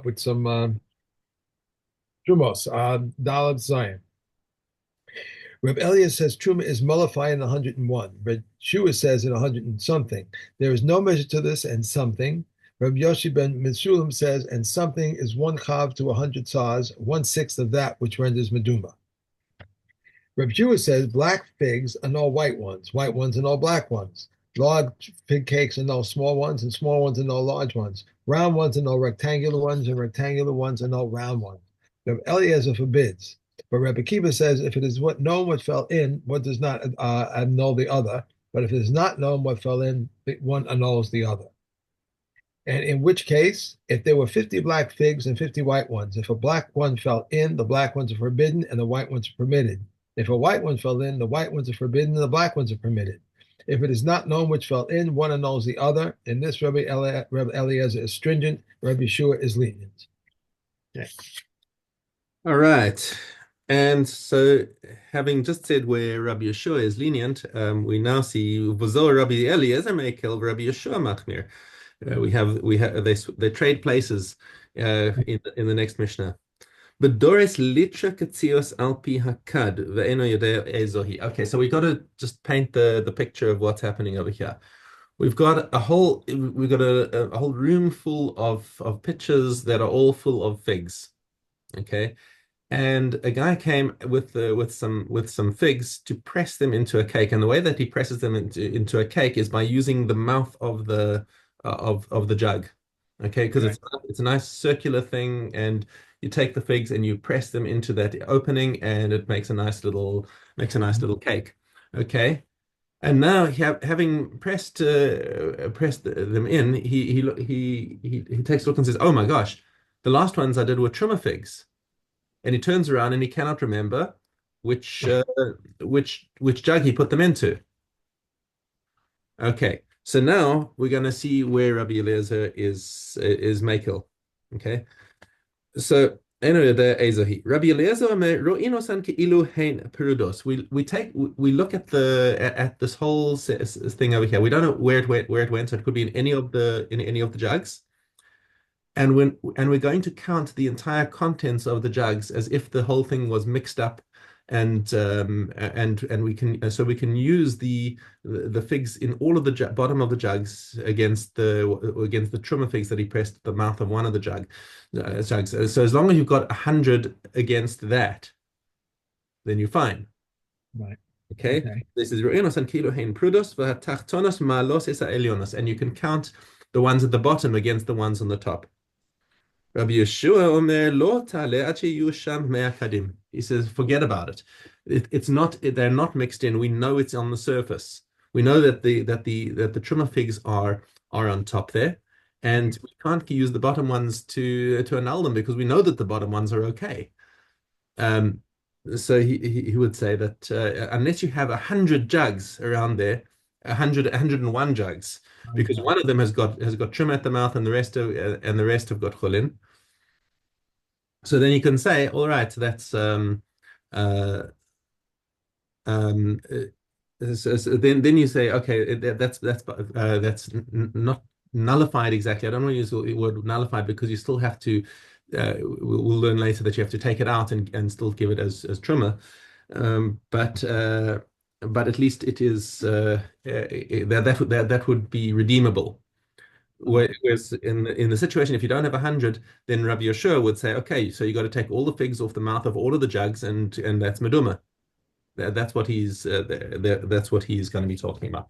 with some Terumos, Daled Zion. Reb Eliezer says Truma is mollified in 101. Reb Shua says in 100 and something. There is no measure to this and something. Reb Yoshi ben Mitzulim says, and something is one chav to 100 saz, 1/6 of that which renders meduma. Reb Shua says black figs and all white ones and all black ones. Large fig cakes and all small ones, and small ones and all large ones. Round ones and all rectangular ones, and rectangular ones and all round ones. Reb Eliezer forbids. But Rebbe Kiva says if it is what known what fell in, one does not annul the other. But if it is not known what fell in, one annuls the other. And in which case, if there were 50 black figs and 50 white ones, if a black one fell in, the black ones are forbidden and the white ones are permitted. If a white one fell in, the white ones are forbidden and the black ones are permitted. If it is not known which fell in, one annuls the other. In this, Rebbe Eliezer is stringent, Rebbe Yeshua is lenient. Okay. All right. And so, having just said where Rabbi Yeshua is lenient, we now see V'zo Rabbi Eliezer Mekel, Rabbi Yeshua Machmir. They trade places in the next Mishnah. Bedores litra ketzios alpi hakad ve'eno yodea ezohi. Okay, so we got to just paint the picture of what's happening over here. We've got a whole room full of pictures that are all full of figs. Okay. And a guy came with some figs to press them into a cake, and the way that he presses them into a cake is by using the mouth of the jug, okay? Because it's a nice circular thing, and you take the figs and you press them into that opening, and it makes a nice little cake, okay? And now having pressed them in, he takes a look and says, "Oh my gosh, the last ones I did were trimmer figs." And he turns around and he cannot remember which jug he put them into. Okay, so now we're going to see where Rabbi Eliezer is Mekel. Okay, so Rabbi Eliezer we look at this whole thing over here. We don't know where it went, so it could be in any of the jugs. And we're going to count the entire contents of the jugs as if the whole thing was mixed up, and we can use the figs in all of the bottom of the jugs against the trimmer figs that he pressed at the mouth of one of the jugs. So as long as you've got 100 against that, then you're fine. Right. Okay. This is Ru'inos and Kilo Hein Prudos V'Tachtonos Ma'alos Esa Elionos, and you can count the ones at the bottom against the ones on the top. Rabbi Yeshua Omer Lo Tale Achi Yusham Me'akadim. He says, forget about it. It's not. They're not mixed in. We know it's on the surface. We know that the trimmer figs are on top there, and we can't use the bottom ones to annul them because we know that the bottom ones are okay. So he would say that unless you have 100 jugs around there, 101 jugs, because one of them has got trim at the mouth and the rest have got chulin. So then you can say, all right, that's so then you say, okay, that's not nullified exactly. I don't want to use the word nullified because you still have to. We'll learn later that you have to take it out and still give it as trimmer, but at least it is that would be redeemable. Whereas in the situation, if you don't have 100, then Rabbi Yeshua would say, okay, so you got to take all the figs off the mouth of all of the jugs, and that's meduma. That's what he's going to be talking about.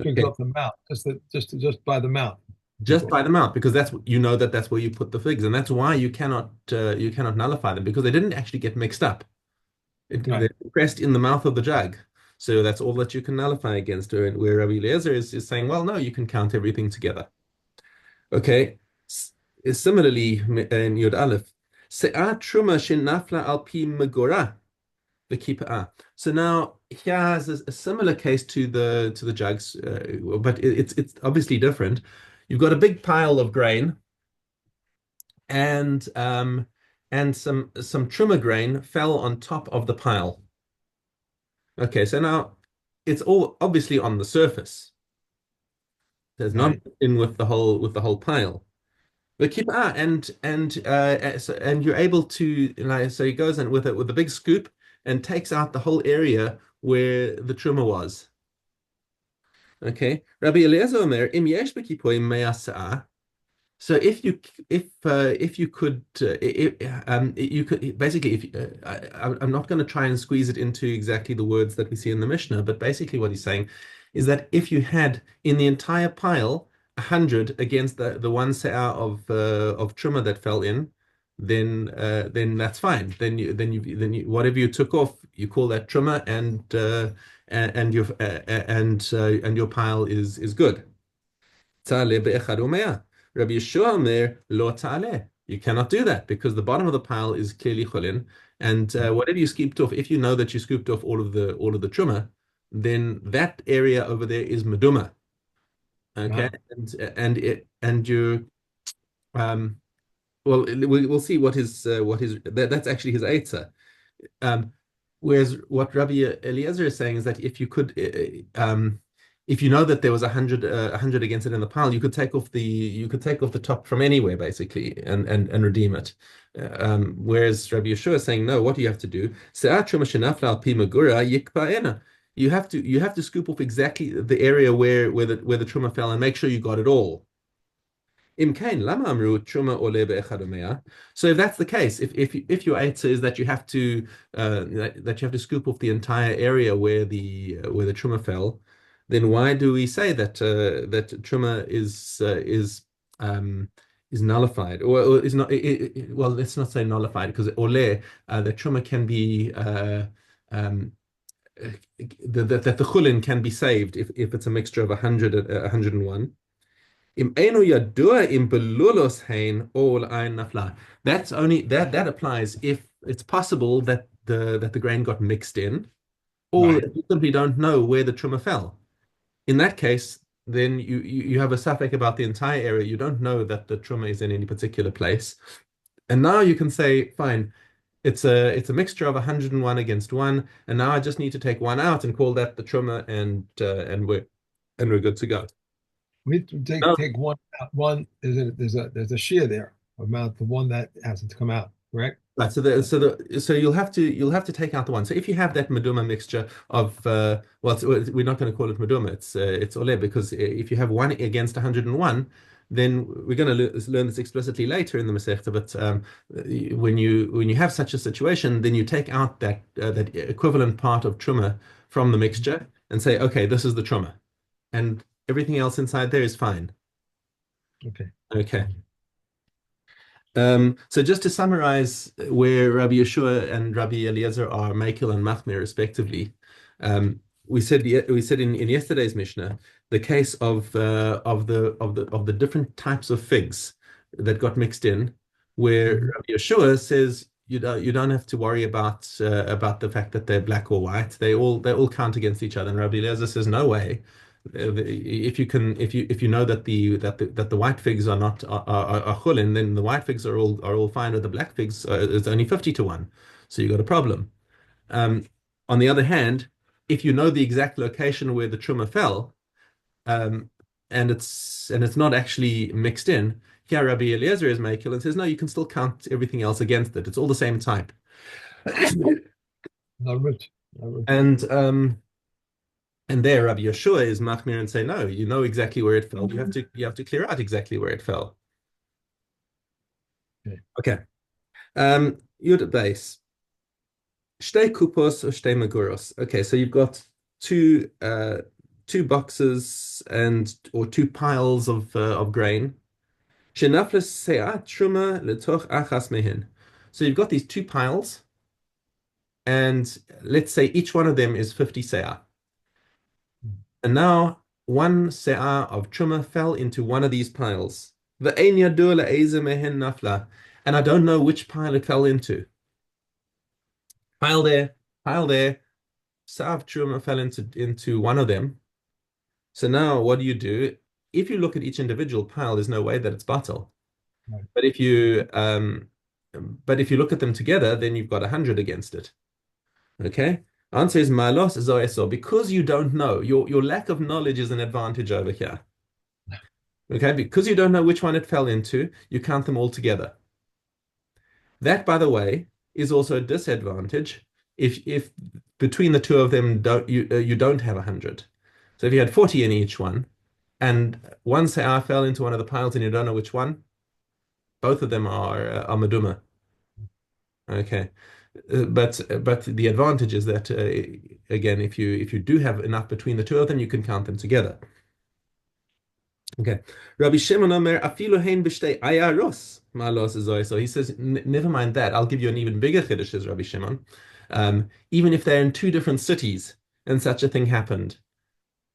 Figs off the mouth, just by the mouth. Just by the mouth, because that's where you put the figs, and that's why you cannot nullify them, because they didn't actually get mixed up. They're pressed in the mouth of the jug. So that's all that you can nullify against her. And where Rabbi Eliezer is saying, well, no, you can count everything together. Okay. Similarly, in Yud Aleph, Se'ah truma shenafla al pi megorah v'kipa'ah. So now here's a similar case to the jugs, but it's obviously different. You've got a big pile of grain, and some trimmer grain fell on top of the pile. Okay, so now it's all obviously on the surface. There's not in with the whole pile. and you're able to like so he goes in with it with a big scoop and takes out the whole area where the truma was. Okay. Rabbi Eliezer Omer, im yesh b'kippur mea sa'ah. So if you could you could basically if I'm not going to try and squeeze it into exactly the words that we see in the Mishnah, but basically what he's saying is that if you had in the entire pile 100 against the one se'ah of truma that fell in, then that's fine. Then you whatever you took off, you call that truma, and your pile is good. Ta'ale be'echad u'me'ah. Rabbi Yeshua Omer lo ta'ale. You cannot do that because the bottom of the pile is clearly chulin, and whatever you scooped off, if you know that you scooped off all of the truma, then that area over there is meduma. Okay, Ah, and you um well we'll see what his that's actually his answer. Um, Whereas what Rabbi Eliezer is saying is that if you know that there was 100 against it in the pile, you could take off the top from anywhere basically and redeem it. Whereas Rabbi Yeshua is saying no. What do you have to do? Se'at truma shenafla al pi megura yikpa'ena. You have to scoop off exactly the area where the truma fell and make sure you got it all. Imkain, lama amru truma ole be'echad u'me'ah. So if that's the case, if your answer is that you have to scoop off the entire area where the truma fell, then why do we say that truma is nullified or is not? Well, let's not say nullified because ole that truma can be that the chulin can be saved if it's a mixture of 100 and 101. Im eno yadua im belulos hein all ein nafla. That applies if it's possible that the grain got mixed in, or right. if you simply don't know where the truma fell. In that case, then you have a suffix about the entire area. You don't know that the truma is in any particular place, and now you can say, fine, it's a mixture of 101 against one, and now I just need to take one out and call that the truma, and we're good to go. We have to take one. There's a shear there about the one that hasn't come out, correct? Right, so you'll have to take out the one. So if you have that meduma mixture of we're not going to call it meduma, it's ole because if you have one against 101, then we're going to learn this explicitly later in the Masechta. But when you have such a situation, then you take out that equivalent part of truma from the mixture and say, okay, this is the truma, and everything else inside there is fine. Okay. Okay. So just to summarize where Rabbi Yeshua and Rabbi Eliezer are Makil and Machmir respectively, we said in yesterday's Mishnah the case of the different types of figs that got mixed in, where Mhm. Rabbi Yeshua says you don't have to worry about the fact that they're black or white. They all count against each other. And Rabbi Eliezer says no way. If you know that the white figs are not are chulin, then the white figs are all fine, with the black figs it's only 50 to 1, so you got a problem. Um, on the other hand, if you know the exact location where the truma fell, um, and it's not actually mixed in, here Rabbi Eliezer is makil and says no, you can still count everything else against it. It's all the same type. Not rich. Not rich. And there, Rabbi Yeshua is machmir and say, no, you know exactly where it fell. You have to clear out exactly where it fell. Okay. Okay. Yud base. Shtei kupos or shtei maguros. Okay, so you've got two boxes or two piles of grain. Shenafles se'at truma letoch achas mehin. So you've got these two piles, and let's say each one of them is 50 se'ah. And now one se'ah of truma fell into one of these piles. Ve'ein yadua le'eze mehen nafla. And I don't know which pile it fell into. Pile there, pile there. Se'ah of truma fell into one of them. So now what do you do? If you look at each individual pile, there's no way that it's batal. Right. But if you look at them together, then you've got 100 against it. Okay? Answer is malos zoeso. Because you don't know, your lack of knowledge is an advantage over here. Okay, because you don't know which one it fell into, you count them all together. That, by the way, is also a disadvantage if between the two of them you don't have 100. So if you had 40 in each one, and one say I fell into one of the piles and you don't know which one, both of them are Maduma. Okay. But the advantage is that again, if you do have enough between the two of them, you can count them together. Okay. Rabbi Shimon Omer afilu hein b'shtei ayaros malos zoy. So he says, never mind that. I'll give you an even bigger chiddush, says Rabbi Shimon. Even if they're in two different cities and such a thing happened,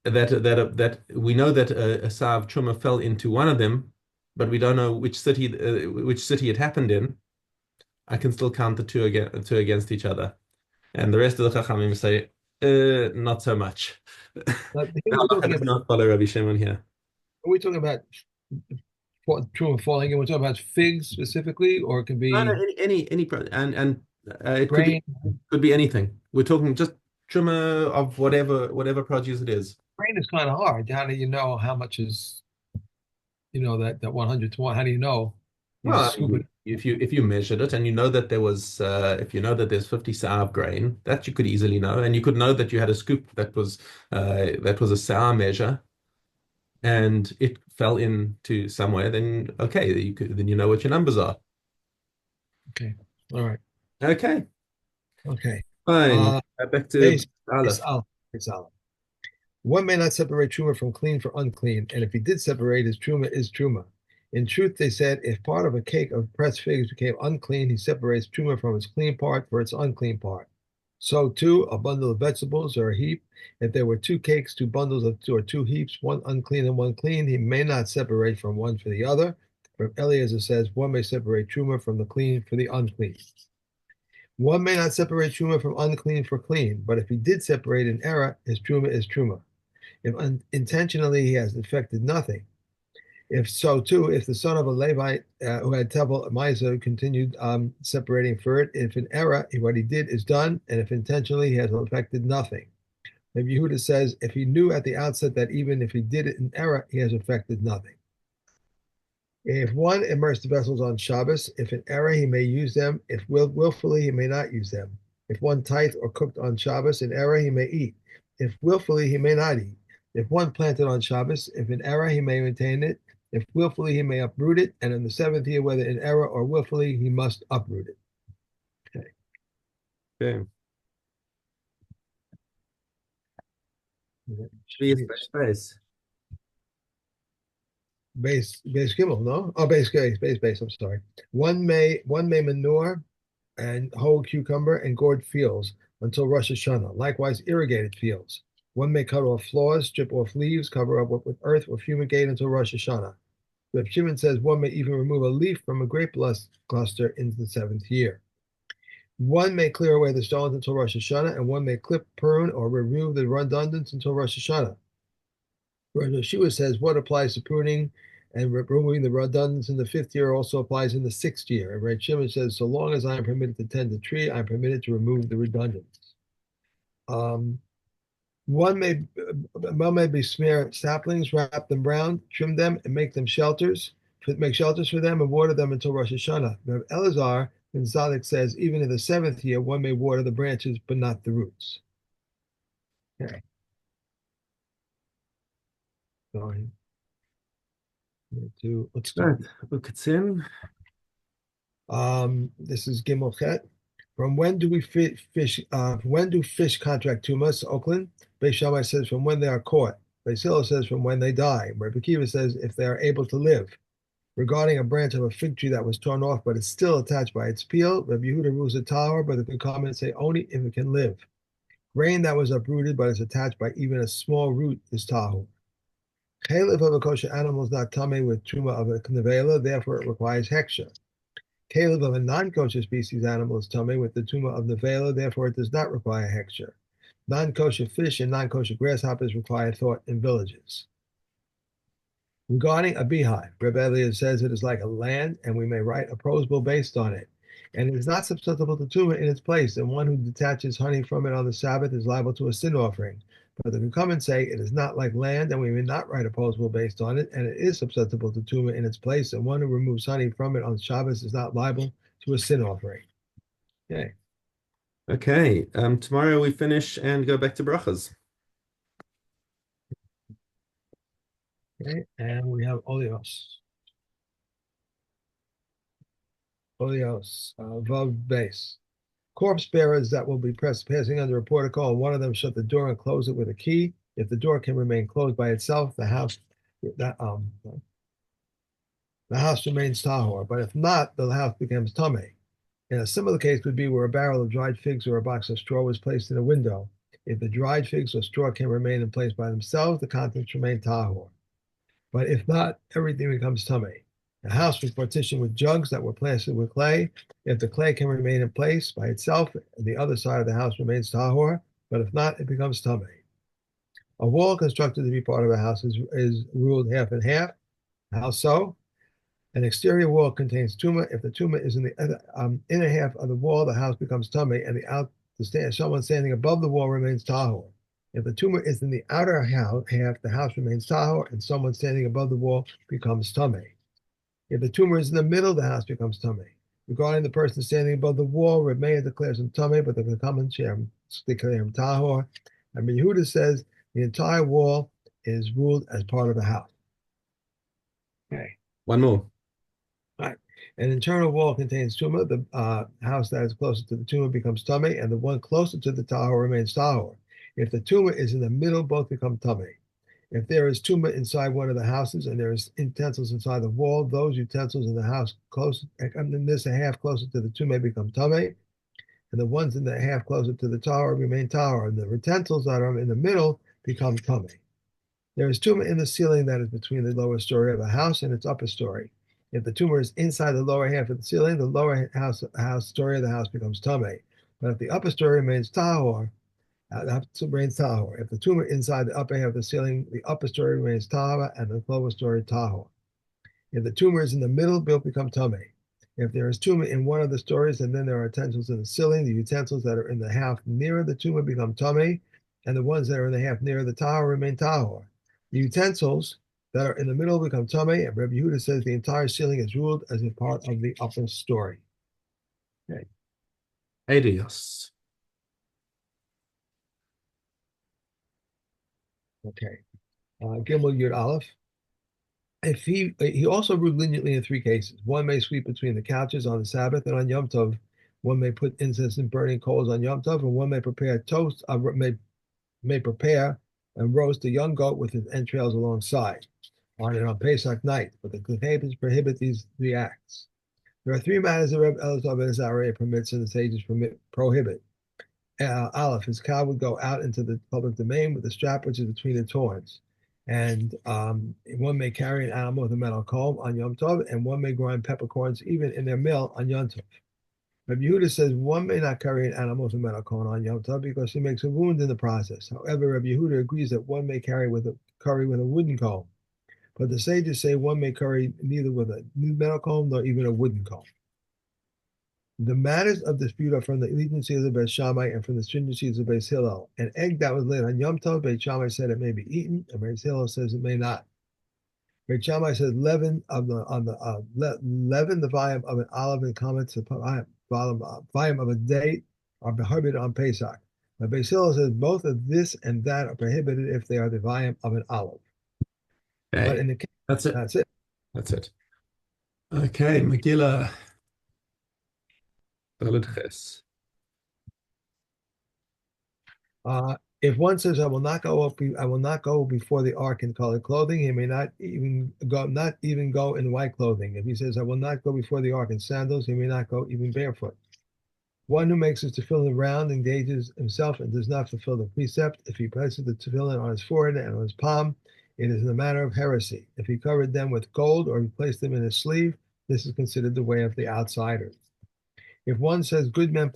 that we know that a Sav Truma fell into one of them, but we don't know which city it happened in. I can still count the two against each other. And the rest of the Chachamim say, not so much. The Here we're halacha talking does about, not follow Rabbi Shimon here. are we talking about true and falling in? We're talking about figs specifically, or it could No, no, be and it grain. could be anything. We're talking just trimmer of whatever produce it is. Grain is kind of hard. How do you know how much is, that 100 to 1? How do you know? You Well, just I scoop it. mean, if you measured it and you know that there was if you know that there's 50 sour of grain, that you could easily know, and you could know that you had a scoop that was a sour measure, and it fell into somewhere, then okay, then you know what your numbers are. Okay. All right. Okay, Okay. fine. Uh, Back to base, base Aleph. olive. Base olive. One may not separate truma from clean for unclean, and if he did separate, his truma is truma. In truth, they said, if part of a cake of pressed figs became unclean, he separates truma from its clean part for its unclean part. So too, a bundle of vegetables or a heap, if there were two cakes, two bundles of two or two heaps, one unclean and one clean, he may not separate from one for the other. From Eliezer says, one may separate truma from the clean for the unclean. One may not separate truma from unclean for clean, but if he did separate in error, his truma is truma. If intentionally he has affected nothing. If so, too, if the son of a Levite who had Tevel Misa continued separating for it, if in error, what he did is done, and if intentionally he has affected nothing. Rabbi Yehuda says, if he knew at the outset that even if he did it in error, he has affected nothing. If one immersed the vessels on Shabbos, if in error he may use them, if willfully he may not use them. If one tithe or cooked on Shabbos, in error he may eat. If willfully he may not eat. If one planted on Shabbos, if in error he may maintain it. If willfully he may uproot it, and in the seventh year, whether in error or willfully, he must uproot it. Okay. Okay. Shvius space. Base Gimel, no? Oh, base. I'm sorry. One may manure and hoe cucumber and gourd fields until Rosh Hashanah. Likewise, irrigated fields. One may cut off flaws, strip off leaves, cover up with earth, or fumigate until Rosh Hashanah. Reb Shimon says one may even remove a leaf from a grape cluster in the seventh year. One may clear away the stones until Rosh Hashanah, and one may clip, prune, or remove the redundants until Rosh Hashanah. Whereas Yeshua says what applies to pruning and removing the redundants in the fifth year also applies in the sixth year. And Reb Shimon says, so long as I am permitted to tend the tree, I am permitted to remove the redundants. Um, one may be smear saplings, wrap them round, trim them, and make shelters for them, and water them until Rosh Hashanah. Reb Elazar ben Zadok says, even in the seventh year, one may water the branches, but not the roots. Okay. Going to let's go. Right. Uktzin. This is Gimel Chet. From when do we fish? When do fish contract tumas? Oakland. Beis Shammai says from when they are caught. Beis Hillel says from when they die. Rabbi Akiva says if they are able to live. Regarding a branch of a fig tree that was torn off but is still attached by its peel, Rabbi Yehuda rules a tower, but the good comments say only if it can live. Grain that was uprooted but is attached by even a small root is tahu. Chaylev of a kosher animal is not tame with truma of a nevela, therefore it requires heksha. Caleb of a non-kosher species animal is tummy with the tumor of nevela, therefore it does not require hechsher. Non-kosher fish and non-kosher grasshoppers require thought in villages. Regarding a beehive, Reb Elliot says it is like a land, and we may write a prose bill based on it. And it is not susceptible to tumor in its place, and one who detaches honey from it on the Sabbath is liable to a sin offering. But they can come and say it is not like land, and we may not write a posable based on it, and it is susceptible to tumah in its place, and one who removes honey from it on Shabbos is not liable to a sin offering. Okay. Okay. Tomorrow we finish and go back to brachas. Okay. And we have Olios. Olios, Vav base. Corpse bearers that will be passing under a portico, and one of them shut the door and close it with a key. If the door can remain closed by itself, the house remains tahor. But if not, the house becomes tameh. And a similar case would be where a barrel of dried figs or a box of straw was placed in a window. If the dried figs or straw can remain in place by themselves, the contents remain tahor. But if not, everything becomes tameh. A house was partitioned with jugs that were plastered with clay. If the clay can remain in place by itself, the other side of the house remains tahor. But if not, it becomes tameh. A wall constructed to be part of a house is ruled half and half. How so? An exterior wall contains tumah. If the tumah is in the inner half of the wall, the house becomes tameh, and someone standing above the wall remains tahor. If the tumah is in the outer half, the house remains tahor, and someone standing above the wall becomes tameh. If the tumah is in the middle, the house becomes tameh. Regarding the person standing above the wall, Reb Meir declares him tameh, but the commentators declare him tahor. And Yehuda says the entire wall is ruled as part of the house. Okay. One more. Right. An internal wall contains tumah. The house that is closer to the tumah becomes tameh, and the one closer to the tahor remains tahor. If the tumah is in the middle, both become tameh. If there is tumah inside one of the houses and there is utensils inside the wall, those utensils in the house close, in this a half closer to the tumah become tameh, and the ones in the half closer to the tahor remain tahor, and the utensils that are in the middle become tameh. There is tumah in the ceiling that is between the lower story of a house and its upper story. If the tumor is inside the lower half of the ceiling, the lower house story of the house becomes tameh. But if the upper story remains tahor, remains tahor. If the tumor inside the upper half of the ceiling, the upper story remains tahor, and the lower story tahor. If the tumor is in the middle, it becomes tameh. If there is tumor in one of the stories, and then there are utensils in the ceiling, the utensils that are in the half nearer the tumor become tameh, and the ones that are in the half nearer the tahor remain tahor. The utensils that are in the middle become tameh, and Rabbi Yehuda says the entire ceiling is ruled as a part of the upper story. Okay. Adios. Okay. Gimel Yud Aleph. If he also ruled leniently in three cases. One may sweep between the couches on the Sabbath, and on Yom Tov, one may put incense and burning coals on Yom Tov, and one may prepare toast. May prepare and roast a young goat with its entrails alongside on Pesach night. But the Ketubos prohibit these three acts. There are three matters that Reb Elazar ben Azariah permits and the sages prohibit. Aleph, his cow would go out into the public domain with the strap which is between its horns. And one may carry an animal with a metal comb on Yom Tov, and one may grind peppercorns even in their mill on Yom Tov. Rabbi Yehuda says one may not carry an animal with a metal comb on Yom Tov because he makes a wound in the process. However, Rabbi Yehuda agrees that one may curry with a wooden comb. But the sages say one may curry neither with a metal comb nor even a wooden comb. The matters of dispute are from the leniency of the Beis Shammai and from the stringencies of Beis Hillel. An egg that was laid on Yom Tov, Beis Shammai said it may be eaten, and Beis Hillel says it may not. Beis Shammai says leaven the volume of an olive and comments the volume of a date are prohibited on Pesach. But Beis Hillel says both of this and that are prohibited if they are the volume of an olive. Okay. But in the case, That's it. that's it. That's it. Okay, Megillah. Ches. If one says, I will not go before the ark in colored clothing," he may not even go in white clothing. If he says, I will not go before the ark in sandals, he may not go even barefoot. One who makes his tefillin round engages himself and does not fulfill the precept. If he places the tefillin on his forehead and on his palm, it is in the matter of heresy. If he covered them with gold or he placed them in his sleeve, this is considered the way of the outsiders. If one says, good men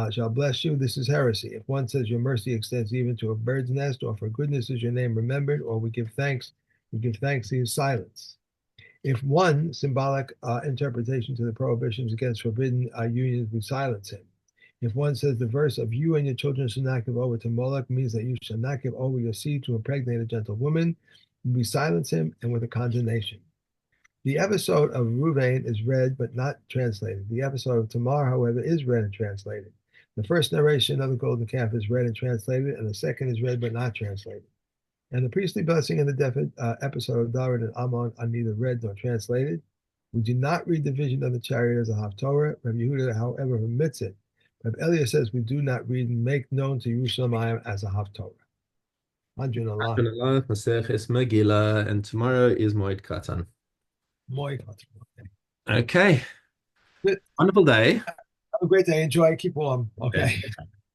shall bless you, this is heresy. If one says, your mercy extends even to a bird's nest, or for goodness is your name remembered, or we give thanks to his silence. If one symbolic interpretation to the prohibitions against forbidden unions, we silence him. If one says the verse of you and your children shall not give over to Moloch means that you shall not give over your seed to impregnate a gentle woman, we silence him and with a condemnation. The episode of Ruvain is read but not translated. The episode of Tamar, however, is read and translated. The first narration of the golden calf is read and translated, and the second is read but not translated. And the priestly blessing and the episode of David and Ammon are neither read nor translated. We do not read the vision of the chariot as a Haftorah. Rabbi Yehuda, however, omits it. Rabbi Elias says we do not read and make known to Yerushalayim as a Haftorah. 111. Maseches Megillah, and tomorrow is Moed Katan. Moed. Okay. Good. Wonderful day. Have a great day. Enjoy. Keep warm. Okay.